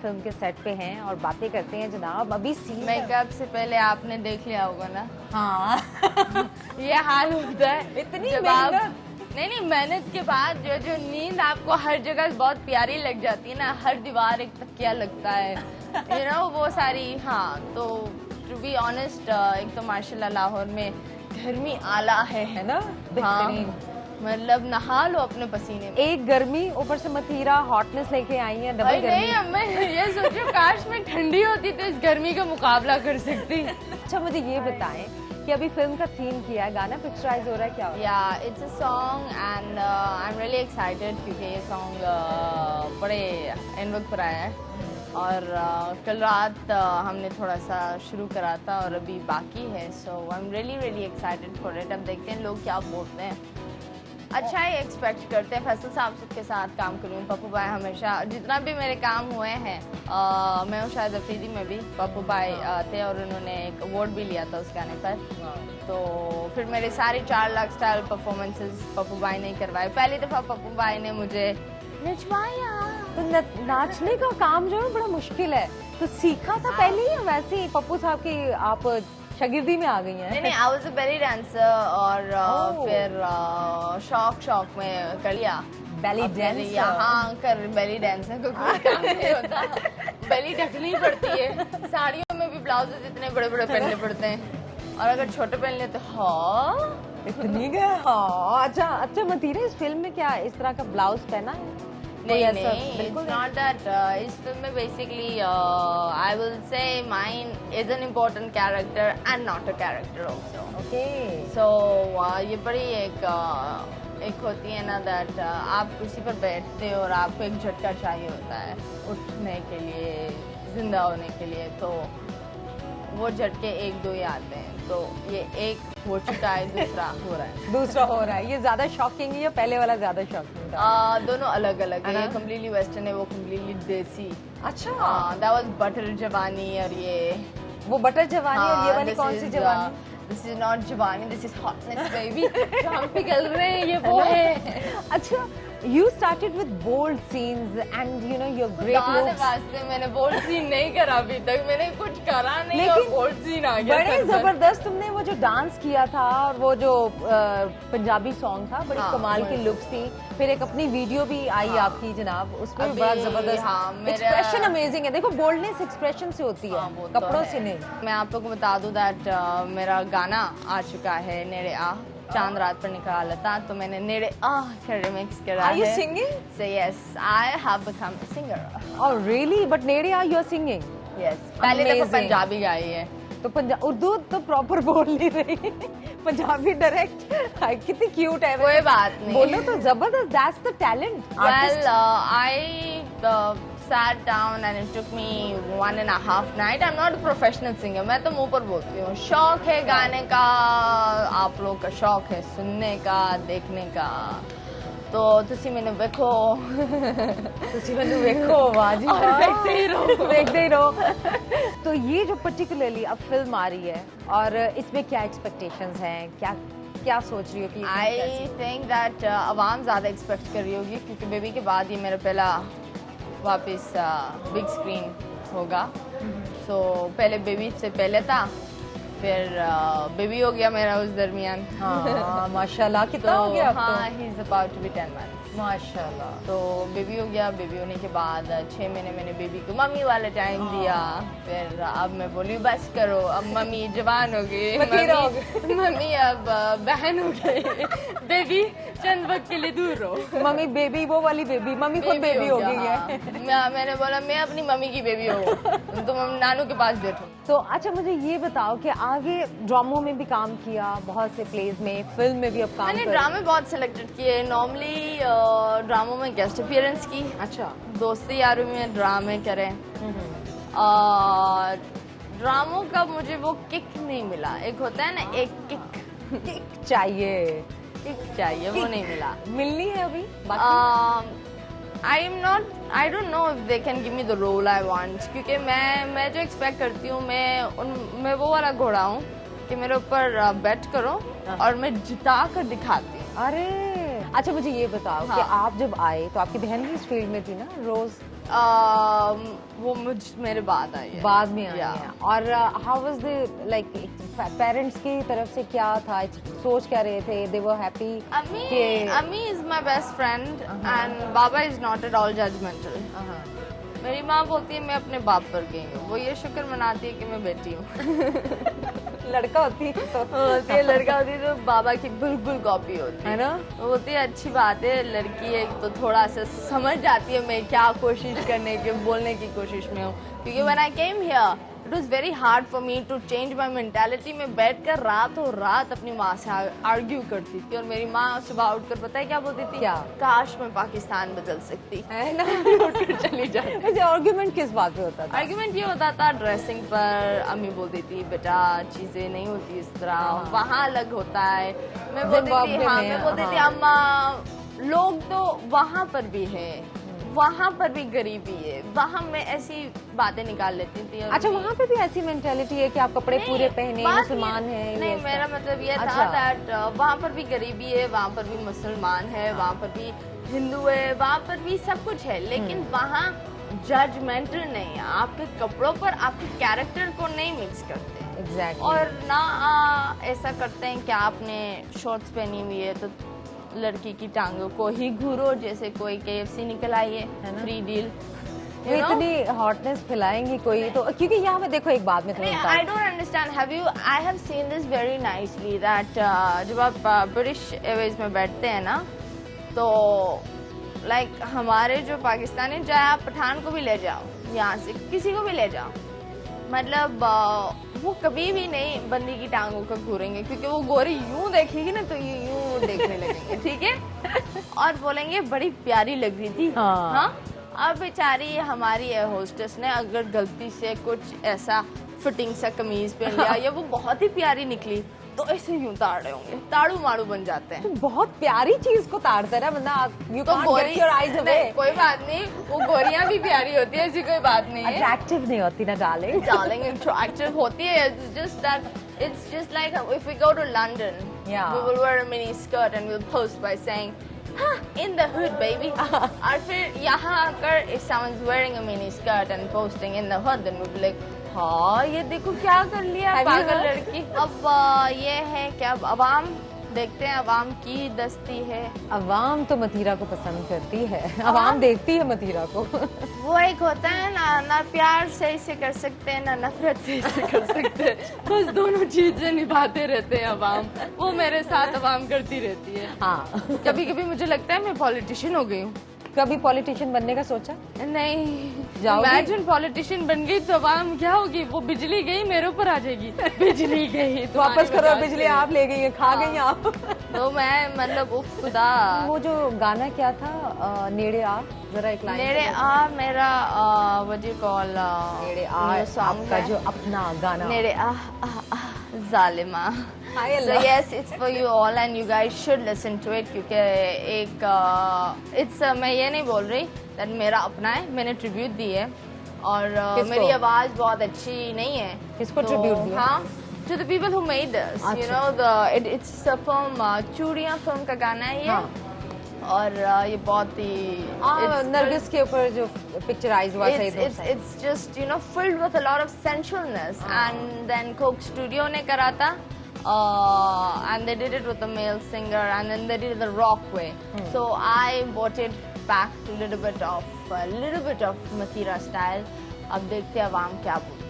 Film के set पे हैं और बातें करते हैं जनाब। अभी सीन मेकअप से पहले आपने देख लिया होगा ना। हाँ ये हाल होता है इतनी जब आप नहीं मेहनत के बाद जो नींद आपको हर जगह बहुत प्यारी लग जाती है ना, हर दीवार एक तकिया लगता है वो सारी। हाँ तो टू बी ऑनेस्ट एक तो माशाल्लाह लाहौर में गर्मी आला है ना। हाँ मतलब नहा लो अपने पसीने में। एक गर्मी ऊपर से मथीरा हॉटनेस लेके आई है, डबल गर्मी। नहीं मैं ये सोचो काश मैं ठंडी होती तो इस गर्मी का मुकाबला कर सकती। अच्छा मुझे ये बताएं कि अभी फिल्म का सीन किया है, गाना पिक्चराइज हो रहा है क्या? या it's a song and I am really excited क्योंकि ये सॉन्ग बड़े एंड वक्त पर आया है और कल रात हमने थोड़ा सा शुरू करा था और अभी बाकी है। So I am really excited for it. अब देखते हैं लोग क्या बोलते हैं। अच्छा ही एक्सपेक्ट करते हैं। फैसल साहब के साथ काम करूँ, पप्पू भाई हमेशा जितना भी मेरे काम हुए हैं मैं हूँ शायद अफरीदी में भी पप्पू भाई थे और उन्होंने एक अवार्ड भी लिया था उस गाने पर। तो फिर मेरे सारे 4 लाख स्टाइल परफॉर्मेंसेस पप्पू भाई ने करवाए। पहली दफा पप्पू भाई ने मुझे नचवाया। तो नाचने का काम जो है बड़ा मुश्किल है, तो सीखा था पहले ही वैसे ही पप्पू साहब की आप शागिर्दी में आ गई हैं? नहीं I was a Bailey dancer और फिर शौक में कर लिया बेली डांस। यहाँ कर बेली डांस है, कोई काम नहीं होता। बेली ढकनी पड़ती है। साड़ियों में भी ब्लाउजेस इतने बड़े बड़े पहनने पड़ते हैं और अगर छोटे पहन ले तो हाँ इतनी गया। हाँ अच्छा मतीरा इस फिल्म में क्या इस तरह का ब्लाउज पहना है? नहीं it's not that इस फिल्म में basically I will say mine is an important character and not a character also. Okay. So ये बड़ी एक होती है ना that आप कुर्सी पर बैठते हो और आपको एक झटका चाहिए होता है उठने के लिए, जिंदा होने के लिए। तो वो झटके 1-2 ही आते हैं। तो ये एक हो चुका है, दूसरा हो रहा है। ये ज्यादा शॉकिंग है या पहले वाला ज्यादा शॉकिंग था? दोनों अलग अलग है। ये कम्प्लीटली वेस्टर्न है, वो कम्प्लीटली देसी। अच्छा that was बटर जवानी और ये वो बटर जवानी और ये वाली कौन सी जवानी? दिस इज नॉट जवानी, दिस इज हॉटनेस बेबी। जो हम पिघल रहे हैं ये वो है। अच्छा you started with bold scenes and you know your great looks. वास्ते मैंने बोल्ड सीन नहीं करा अभी तक, मैंने कुछ करा नहीं और बोल्ड सीन आ गया। बड़े जबरदस्त तुमने वो जो डांस किया था और वो जो पंजाबी सॉन्ग था, बड़ी कमाल की लुक्स थी। फिर एक अपनी वीडियो भी आई आपकी जनाब, उसमें भी बड़ा जबरदस्त एक्सप्रेशन अमेजिंग है। देखो बोल्डनेस एक्सप्रेशन से होती है, कपड़ों से नहीं। मैं आप लोगों को बता दूं दैट मेरा गाना आ चुका है नेड़े आ, चांद रात पर निकाला था, तो मैंने नेड़े आ का रिमिक्स करा है। Are you singing? So yes, I have become a singer. Oh really? But नेड़े आ you are singing? Yes. पहले दफा पंजाबी गाई है। तो उर्दू तो प्रॉपर बोल नहीं रही, पंजाबी डायरेक्ट। कितनी क्यूट है। कोई बात नहीं, बोलो तो जबरदस्त। That's the talent. Well, I sat down and it took me 1.5 night. I'm not a professional singer. मैं तो मुंह पर बोलती हूँ। शौक है गाने का, आप लोग का शौक है सुनने का, देखने का। तो तुसी मैंने देखो वाह जी देखते ही रहो। तो ये जो पर्टिकुलरली अब फिल्म आ रही है और इसमें क्या एक्सपेक्टेशंस हैं, क्या सोच रही हो कि आई थिंक दैट अवाम ज्यादा एक्सपेक्ट कर रही होगी क्योंकि बेबी के बाद ये मेरा पहला वापस बिग स्क्रीन होगा। सो पहले बेबी से पहले था, फिर बेबी हो गया मेरा उस दरमियान। हाँ, माशाल्लाह कितना हो गया आपको? हाँ, he is about to be 10 months माशाल्लाह। तो बेबी हो गया। बेबी होने के बाद 6 महीने मैंने बेबी को मम्मी वाला टाइम दिया। फिर अब मैं बोली बस करो, अब मम्मी जवान हो गई, मम्मी अब बहन हो गई, बेबी चंद वक्त के लिए दूर रहो। मम्मी बेबी वो वाली बेबी, मम्मी खुद बेबी हो गई है। मैंने बोला मैं अपनी मम्मी की बेबी हो, तुम नानू के पास बैठो। तो अच्छा मुझे ये बताओ कि आगे ड्रामों में भी काम किया, बहुत से प्लेज में, फिल्म में भी अब काम मैंने ड्रामे बहुत सिलेक्टेड किए। नॉर्मली ड्रामों में गेस्ट अपीयरेंस की। अच्छा दोस्ती यारों में ड्रामे करें। ड्रामों का मुझे वो किक नहीं मिला। एक होता है ना एक किक चाहिए, वो नहीं मिला। मिलनी है अभी। I don't know if they can give me the role I want, क्योंकि मैं जो एक्सपेक्ट करती हूँ मैं वो वाला घोड़ा हूँ कि मेरे ऊपर बेट करो और मैं जिता कर दिखाती हूँ। अरे अच्छा मुझे ये बताओ कि आप जब आए तो आपकी बहन भी इस फील्ड में थी ना, रोज? वो मेरे बाद आई है। बाद में आई है। और how was the like parents की तरफ से क्या था, सोच क्या रहे थे? They were happy? अम्मी is my best friend and बाबा is not at all judgemental. मेरी माँ बोलती है मैं अपने बाप पर गई हूँ, वो ये शुक्र मनाती है कि मैं बेटी हूँ। लड़का होती तो होती है, लड़का होती तो बाबा की बिल्कुल कॉपी होती है ना। वो बोलती है अच्छी बात है, लड़की है तो थोड़ा सा समझ जाती है मैं क्या कोशिश करने के बोलने की कोशिश में हूँ। क्योंकि when I came here it was very hard for me to change my mentality. मैं बैठकर रातों रात अपनी माँ से आर्ग्यू करती थी और मेरी माँ सुबह उठकर पता है क्या बोलती थी? क्या? काश मैं पाकिस्तान बदल सकती है ना। उठकर चली जाती। वैसे आर्ग्यूमेंट किस बात पे होता था? आर्ग्यूमेंट ये होता था ड्रेसिंग पर। अम्मी बोलती थी बेटा चीजें नहीं होती इस तरह, वहाँ अलग होता है। मैं बोलती थी अम्मा लोग तो वहाँ पर भी है, वहाँ पर भी गरीबी है, वहाँ मैं ऐसी बातें निकाल लेती थी। अच्छा, वहाँ पे भी ऐसी मेंटालिटी है कि आप कपड़े पूरे पहने, मुसलमान है? नहीं, मेरा मतलब ये था दैट वहाँ पर भी गरीबी है, वहाँ पर भी मुसलमान है, वहाँ पर भी हिंदू है, वहाँ पर भी सब कुछ है, लेकिन वहाँ जजमेंटल नहीं है। आपके कपड़ों पर आपके कैरेक्टर को नहीं मिक्स करते। Exactly. और ना ऐसा करते हैं कि आपने शॉर्ट्स पहनी हुई है तो लड़की की टांगों को ही घूरो जैसे कोई KFC निकल आई है फ्री डील। वो इतनी हॉटनेस फैलाएंगी कोई तो, क्योंकि यहाँ पे देखो एक बात में I don't understand. I have seen this very nicely that जब आप ब्रिटिश एयरवेज में बैठते हैं ना तो लाइक हमारे जो पाकिस्तानी, चाहे आप पठान को भी ले जाओ यहाँ से, किसी को भी ले जाओ, मतलब वो कभी भी नहीं बंदी की टांगों का घूरेंगे, क्योंकि वो गोरी यूं देखेगी ना तो यूं देखने लगेंगे, ठीक है, और बोलेंगे बड़ी प्यारी लग रही थी। हाँ, अब बेचारी हमारी एयर होस्टेस ने अगर गलती से कुछ ऐसा फिटिंग सा कमीज पहन लिया या वो बहुत ही प्यारी निकली तो ऐसे यूं ताड़ रहे होंगे, ताड़ू माड़ू बन जाते हैं। तो बहुत प्यारी चीज को ताड़ता है बंदा, you can't get your eyes away. कोई बात नहीं, वो गोरियां भी प्यारी होती है, ऐसी कोई बात नहीं है। अट्रैक्टिव नहीं होती ना डार्लिंग। डार्लिंग अट्रैक्टिव होती है। It's just like if we go to London, we will wear a mini skirt and we'll post by saying, in the hood baby. और फिर यहाँ आकर if someone's wearing a mini skirt and posting in the hood, then we'll be like, हाँ ये देखो क्या कर लिया पागल लड़की। अब ये है क्या, अवाम देखते हैं, अवाम की दस्ती है। अवाम तो मतीरा को पसंद करती है, अवाम देखती है मतीरा को। वो एक होता है ना प्यार सही से कर सकते हैं ना नफरत सही से कर सकते हैं, बस दोनों चीजें निभाते रहते हैं अवाम। वो मेरे साथ अवाम करती रहती है। हाँ, कभी कभी मुझे लगता है मैं पॉलिटिशियन हो गई हूँ। कभी पॉलिटिशियन बनने का सोचा? नहीं, इमेजिन पॉलिटिशियन बन गई तो अवाम क्या होगी, वो बिजली गई मेरे ऊपर आ जाएगी। बिजली गई तो वापस करो, बिजली आप ले गई है, खा गई आप। तो मैं मतलब उफ खुदा। वो जो गाना क्या था, नेड़े आ, जरा एक लाइन। नेड़े आ मेरा व्हाट डू यू कॉल, नेड़े आ आपका जो अपना गाना। नेड़े आ जालिमा। So yes, it's for you all and you guys should listen to it क्योंकि एक मैं ये नहीं बोल रही that मेरा अपना है, मैंने ट्रिब्यूट दी है और मेरी आवाज बहुत अच्छी नहीं है। किसको ट्रिब्यूट दिया? हाँ, to the people who made this, you know, it's a film, चूड़ियाँ फिल्म का गाना है ये। और ये बहुत ही नरगिस के ऊपर जो पिक्चराइज हुआ है, it's just you know filled with a lot of sensualness and then Coke Studio ने करा था and they did it with a male singer and then they did it the rock way. So I brought it back to a little bit of Mathira style. अब देखते हैं अवाम क्या बोलती है।